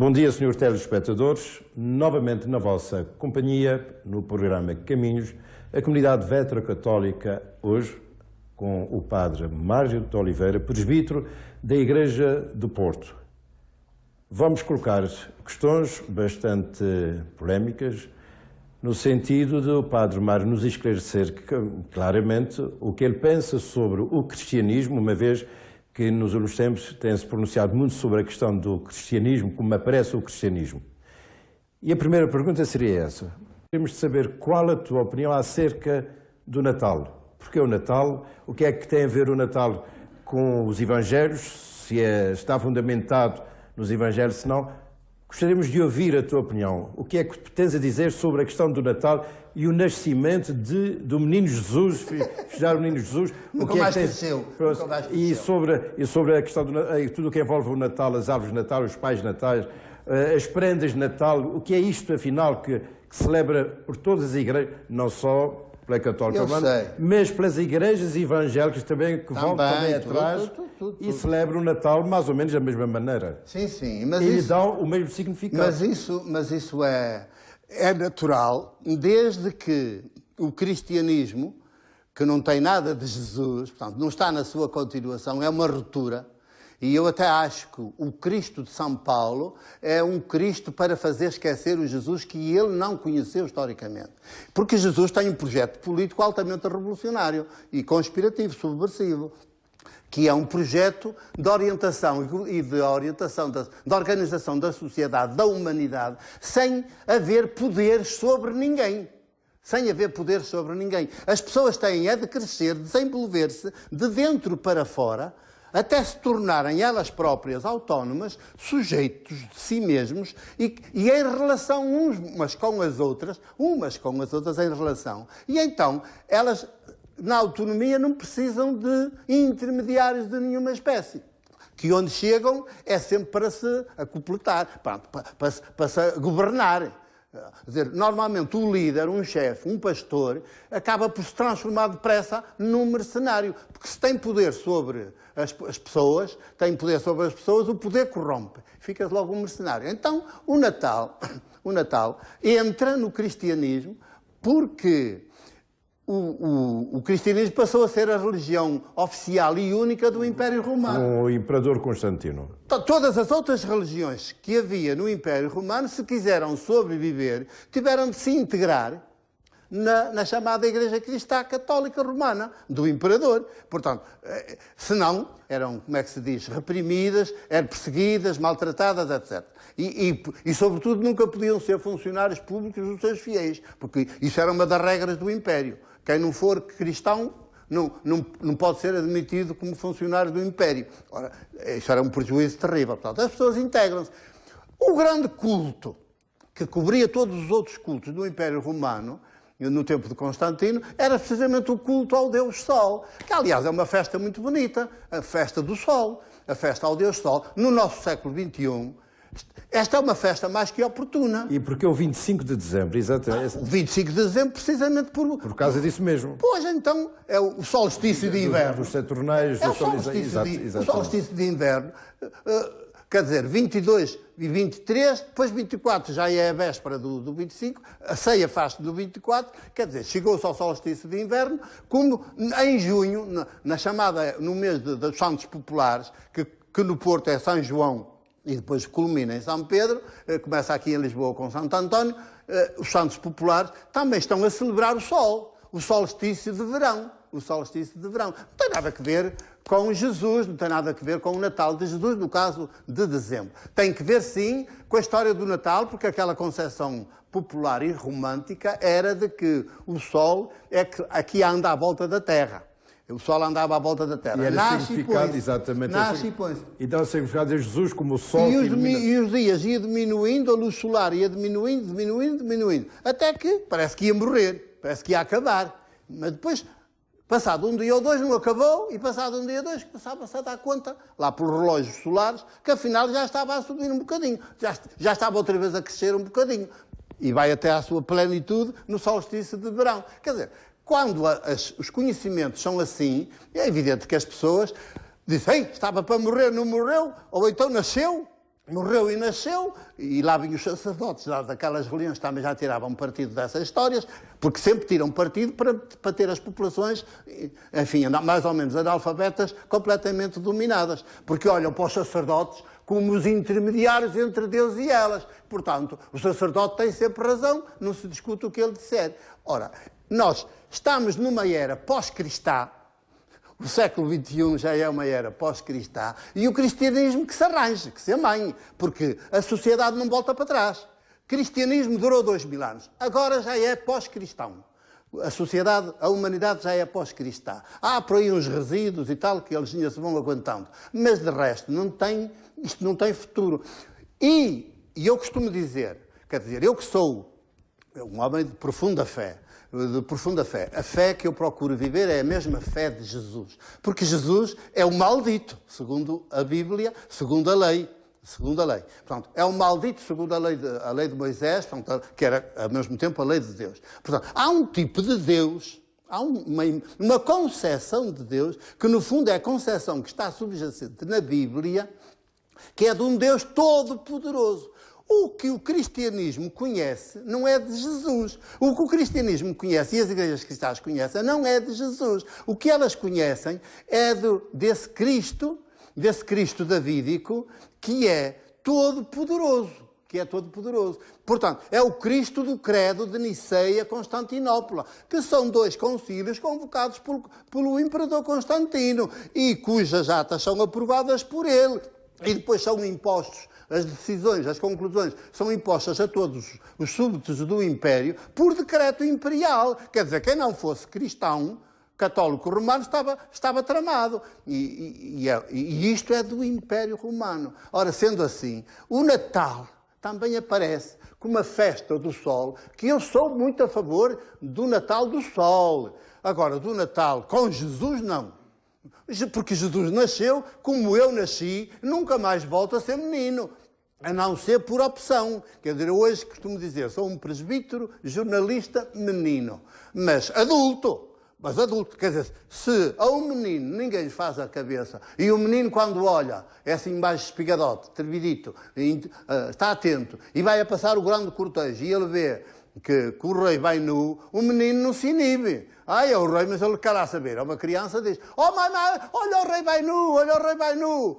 Bom dia, senhores telespectadores. Novamente na vossa companhia, no programa Caminhos, a comunidade vetero-católica, hoje, com o padre Márcio de Oliveira, presbítero da Igreja do Porto. Vamos colocar questões bastante polémicas, no sentido de o padre Mário nos esclarecer claramente o que ele pensa sobre o cristianismo, uma vez que nos últimos tempos tem-se pronunciado muito sobre a questão do cristianismo, como aparece o cristianismo. E a primeira pergunta seria essa. Queremos saber qual a tua opinião acerca do Natal. Porque o Natal, o que é que tem a ver o Natal com os Evangelhos, se está fundamentado nos Evangelhos, se não. Gostaríamos de ouvir a tua opinião. O que é que tens a dizer sobre a questão do Natal e o nascimento do menino Jesus, festejar o menino Jesus? Nunca mais cresceu. E sobre a questão tudo o que envolve o Natal, as árvores de Natal, os pais de Natal, as prendas de Natal, o que é isto, afinal, que celebra por todas as igrejas, não só pela católica romana, mas pelas igrejas evangélicas também, que vão também atrás e celebram o Natal mais ou menos da mesma maneira. Sim, sim. Mas eles dão o mesmo significado. Mas isso é natural, desde que o cristianismo, que não tem nada de Jesus, portanto, não está na sua continuação, é uma ruptura. E eu até acho que o Cristo de São Paulo é um Cristo para fazer esquecer o Jesus que ele não conheceu historicamente. Porque Jesus tem um projeto político altamente revolucionário e conspirativo, subversivo, que é um projeto de orientação e de organização da sociedade, da humanidade, sem haver poder sobre ninguém. Sem haver poder sobre ninguém. As pessoas têm de crescer, desenvolver-se de dentro para fora, até se tornarem elas próprias autónomas, sujeitos de si mesmos e em relação umas com as outras em relação. E então, elas, na autonomia, não precisam de intermediários de nenhuma espécie. Que onde chegam é sempre para se acopletar, para se governar. Quer dizer, normalmente o líder, um chefe, um pastor, acaba por se transformar depressa num mercenário. Porque se tem poder sobre as pessoas, o poder corrompe. Fica logo um mercenário. Então, o Natal entra no cristianismo porque o cristianismo passou a ser a religião oficial e única do Império Romano. Com o Imperador Constantino. Todas as outras religiões que havia no Império Romano, se quiseram sobreviver, tiveram de se integrar na chamada Igreja Cristã Católica Romana, do Imperador. Portanto, senão eram, como é que se diz, reprimidas, eram perseguidas, maltratadas, etc. E, sobretudo, nunca podiam ser funcionários públicos dos seus fiéis, porque isso era uma das regras do Império. Quem não for cristão não pode ser admitido como funcionário do Império. Ora, isso era um prejuízo terrível. Portanto, as pessoas integram-se. O grande culto que cobria todos os outros cultos do Império Romano, no tempo de Constantino, era precisamente o culto ao Deus Sol, que, aliás, é uma festa muito bonita, a festa do Sol, a festa ao Deus Sol. No nosso século XXI, esta é uma festa mais que oportuna. E porque é o 25 de dezembro, exatamente. O 25 de dezembro, precisamente por causa disso mesmo. Pois, então, é o solstício de inverno. Dos Saturnais, o solstício de inverno. Quer dizer, 22 e 23, depois 24 já é a véspera do 25, a ceia faz-se do 24, quer dizer, chegou-se ao solstício de inverno, como em junho, no mês dos Santos Populares, que no Porto é São João, e depois culmina em São Pedro, começa aqui em Lisboa com Santo António, os Santos Populares também estão a celebrar o sol, o solstício de verão. O solstício de verão. Não tem nada a ver com Jesus, não tem nada a ver com o Natal de Jesus, no caso de dezembro. Tem que ver, sim, com a história do Natal, porque aquela concepção popular e romântica era de que o Sol é que aqui anda à volta da Terra. O Sol andava à volta da Terra. E era significado exatamente assim. Então, o significado de Jesus como o Sol e os dias ia diminuindo, a luz solar ia diminuindo, até que parece que ia morrer, parece que ia acabar. Mas depois, passado um dia ou dois, não acabou, e passado um dia ou dois, começava-se a dar conta, lá pelos relógios solares, que afinal já estava a subir um bocadinho, já estava outra vez a crescer um bocadinho. E vai até à sua plenitude no solstício de verão. Quer dizer, quando os conhecimentos são assim, é evidente que as pessoas dizem, estava para morrer, não morreu, ou então nasceu. morreu e nasceu, e lá vinham os sacerdotes daquelas religiões também já tiravam partido dessas histórias, porque sempre tiram partido para ter as populações, enfim, mais ou menos analfabetas, completamente dominadas. Porque olham para os sacerdotes como os intermediários entre Deus e elas. Portanto, o sacerdote tem sempre razão, não se discute o que ele disser. Ora, nós estamos numa era pós-cristã. O século XXI já é uma era pós-cristã e o cristianismo que se arranje, que se amanhe, porque a sociedade não volta para trás. O cristianismo durou 2000 anos, agora já é pós-cristão. A sociedade, a humanidade já é pós-cristã. Há por aí uns resíduos e tal que eles ainda se vão aguentando, mas de resto isto não tem futuro. E eu costumo dizer, quer dizer, eu que sou um homem de profunda fé, a fé que eu procuro viver é a mesma fé de Jesus. Porque Jesus é o maldito, segundo a Bíblia, segundo a lei. Portanto, é o maldito segundo a lei de Moisés, portanto, que era ao mesmo tempo a lei de Deus. Portanto, há um tipo de Deus, há uma concepção de Deus, que no fundo é a concepção que está subjacente na Bíblia, que é de um Deus todo-poderoso. O que o cristianismo conhece não é de Jesus. O que o cristianismo conhece e as igrejas cristãs conhecem não é de Jesus. O que elas conhecem é desse Cristo davídico, que é todo-poderoso. Portanto, é o Cristo do credo de Niceia, Constantinopla, que são 2 concílios convocados pelo imperador Constantino e cujas atas são aprovadas por ele. E depois são impostos, as decisões, as conclusões, são impostas a todos os súbditos do Império por decreto imperial. Quer dizer, quem não fosse cristão, católico romano, estava tramado. E isto é do Império Romano. Ora, sendo assim, o Natal também aparece como uma festa do Sol, que eu sou muito a favor do Natal do Sol. Agora, do Natal com Jesus, não. Porque Jesus nasceu como eu nasci, nunca mais volto a ser menino, a não ser por opção. Quer dizer, eu hoje costumo dizer, sou um presbítero, jornalista, menino, mas adulto. Quer dizer, se a um menino ninguém lhe faz a cabeça, e o menino quando olha, é assim mais espigadote, trevidito, está atento, e vai a passar o grande cortejo, e ele vê que o rei vai nu, o menino não se inibe. É o rei, mas ele quer lá saber. É uma criança diz, mãe, olha o rei vai nu.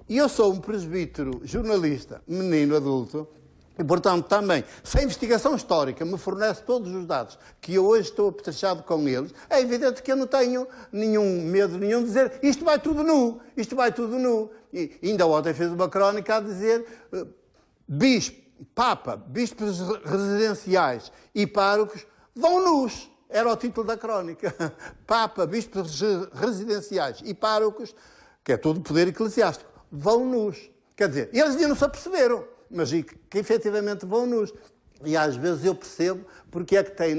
E eu sou um presbítero, jornalista, menino, adulto, e portanto também, se a investigação histórica me fornece todos os dados que eu hoje estou apetrechado com eles, é evidente que eu não tenho medo nenhum de dizer isto vai tudo nu. E ainda ontem fez uma crónica a dizer bispos residenciais e párocos vão nus. Era o título da crónica. Papa, bispos residenciais e párocos, que é todo o poder eclesiástico, vão nus. Quer dizer, eles ainda não se aperceberam, mas que efetivamente vão nus. E às vezes eu percebo porque é que tem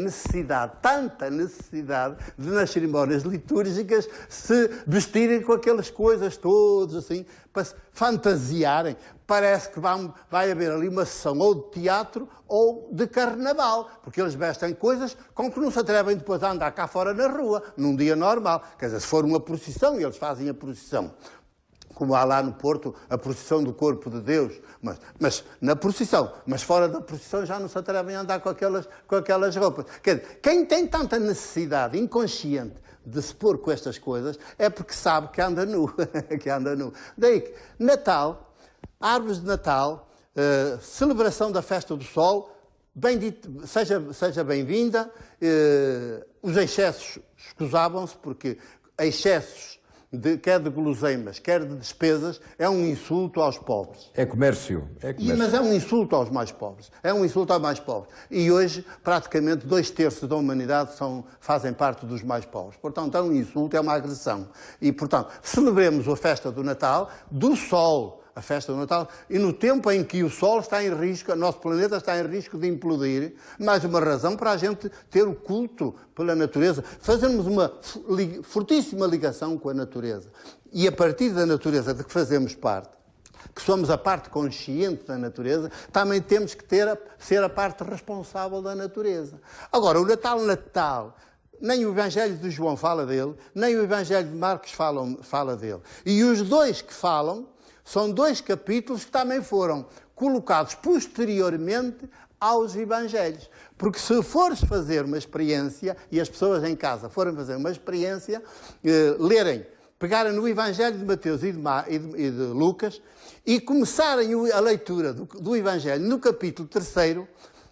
tanta necessidade de nas cerimónias litúrgicas se vestirem com aquelas coisas todas assim, para se fantasiarem. Parece que vai haver ali uma sessão ou de teatro ou de carnaval, porque eles vestem coisas com que não se atrevem depois a andar cá fora na rua, num dia normal. Quer dizer, se for uma procissão, eles fazem a procissão. Como há lá no Porto a procissão do corpo de Deus, mas na procissão, mas fora da procissão já não se atrevem a andar com aquelas roupas. Quer dizer, quem tem tanta necessidade inconsciente de se pôr com estas coisas é porque sabe que anda nu. Daí que Natal, árvores de Natal, celebração da festa do Sol, seja bem-vinda, os excessos escusavam-se porque excessos quer de guloseimas, quer de despesas, é um insulto aos pobres. É comércio. Mas é um insulto aos mais pobres. E hoje, praticamente, 2/3 da humanidade fazem parte dos mais pobres. Portanto, é um insulto, é uma agressão. E, portanto, celebremos a festa do Natal, do Sol, a festa do Natal, e no tempo em que o Sol está em risco, o nosso planeta está em risco de implodir, mais uma razão para a gente ter o culto pela natureza, fazermos uma fortíssima ligação com a natureza. E a partir da natureza de que fazemos parte, que somos a parte consciente da natureza, também temos que ser a parte responsável da natureza. Agora, o Natal, nem o Evangelho de João fala dele, nem o Evangelho de Marcos fala dele. E os dois que falam São 2 capítulos que também foram colocados posteriormente aos Evangelhos. Porque se fores fazer uma experiência, e as pessoas em casa forem fazer uma experiência, pegarem no Evangelho de Mateus e de Lucas e começarem a leitura do Evangelho no capítulo 3º,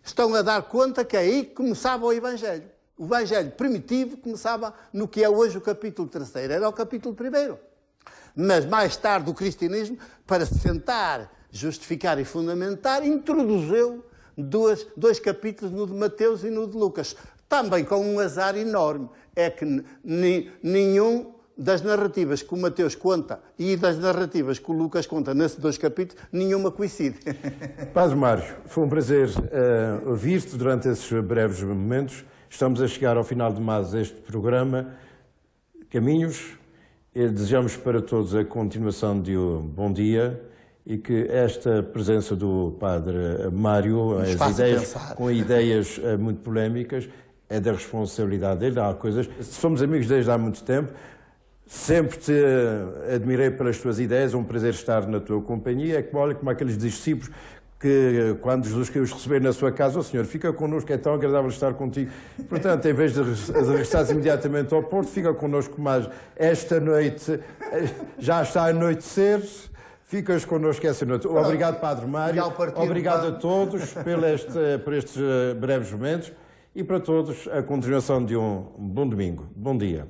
estão a dar conta que é aí que começava o Evangelho. O Evangelho primitivo começava no que é hoje o capítulo 3º, era o capítulo 1º. Mas mais tarde o cristianismo, para se sentar, justificar e fundamentar, introduziu dois capítulos, no de Mateus e no de Lucas. Também com um azar enorme, é que nenhum das narrativas que o Mateus conta e das narrativas que o Lucas conta nesses 2 capítulos, nenhuma coincide. Padre Mário, foi um prazer ouvir-te durante esses breves momentos. Estamos a chegar ao final de mais este programa. Caminhos, desejamos para todos a continuação de um bom dia e que esta presença do Padre Mário, com ideias muito polémicas, é da responsabilidade dele. Há coisas. Somos amigos desde há muito tempo. Sempre te admirei pelas tuas ideias, é um prazer estar na tua companhia. É como aqueles discípulos que, quando Jesus queria os receber na sua casa, o Senhor, fica connosco, é tão agradável estar contigo. Portanto, em vez de regressares imediatamente ao Porto, fica connosco mais esta noite. Já está a anoitecer, ficas connosco essa noite. Obrigado, Padre Mário. Obrigado a todos por estes breves momentos e para todos a continuação de um bom domingo. Bom dia.